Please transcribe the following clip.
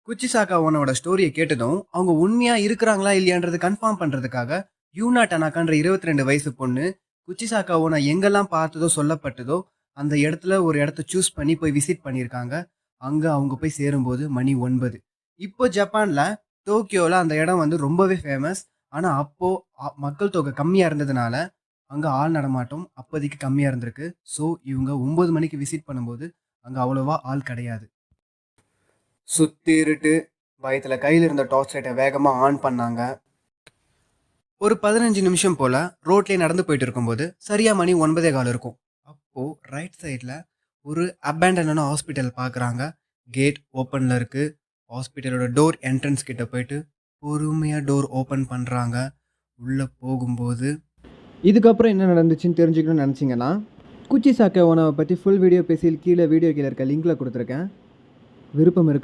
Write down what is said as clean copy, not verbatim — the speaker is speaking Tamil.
குச்சிசாகா ஓனோட ஸ்டோரியை கேட்டதும் அவங்க உண்மையா இருக்கிறாங்களா இல்லையான்றது கன்ஃபார்ம் பண்றதுக்காக யூனா டனாக்கான்ற 22 வயசு பொண்ணு குச்சிசாகா ஓனா எங்கெல்லாம் பார்த்ததோ சொல்லப்பட்டதோ அந்த இடத்துல ஒரு இடத்த சூஸ் பண்ணி போய் விசிட் பண்ணியிருக்காங்க. அங்க அவங்க போய் சேரும்போது மணி 9. இப்போ ஜப்பான்ல டோக்கியோல அந்த இடம் வந்து ரொம்பவே ஃபேமஸ். ஆனா அப்போ மக்கள் தொகை கம்மியா இருந்ததுனால அங்க ஆள் நடமாட்டம் அப்போதைக்கு கம்மியா இருந்திருக்கு. ஸோ இவங்க 9 மணிக்கு விசிட் பண்ணும்போது அங்க அவ்வளவா ஆள் கிடையாது. சுத்தி இருட்டு. பயத்துல கையில இருந்த டார்ச் லைட்டை வேகமா ஆன் பண்ணாங்க. ஒரு 15 நிமிஷம் போல ரோட்லயே நடந்து போயிட்டு இருக்கும்போது சரியா மணி 9:15 இருக்கும். அப்போ ரைட் சைட்ல ஒரு அபேண்டனான ஹாஸ்பிட்டல் பார்க்குறாங்க. கேட் ஓப்பன்ல இருக்கு. ஹாஸ்பிட்டலோட டோர் என்ட்ரன்ஸ் கிட்ட போயிட்டு பொறுமையா டோர் ஓப்பன் பண்றாங்க. உள்ள போகும்போது இதுக்கப்புறம் என்ன நடந்துச்சுன்னு தெரிஞ்சுக்கணும்னு நினச்சிங்கன்னா குச்சிசாக்கா ஓனாவை பற்றி ஃபுல் வீடியோ பேசியில் கீழே வீடியோ கீழே இருக்க லிங்கில் கொடுத்துருக்கேன். விருப்பம் இருக்கு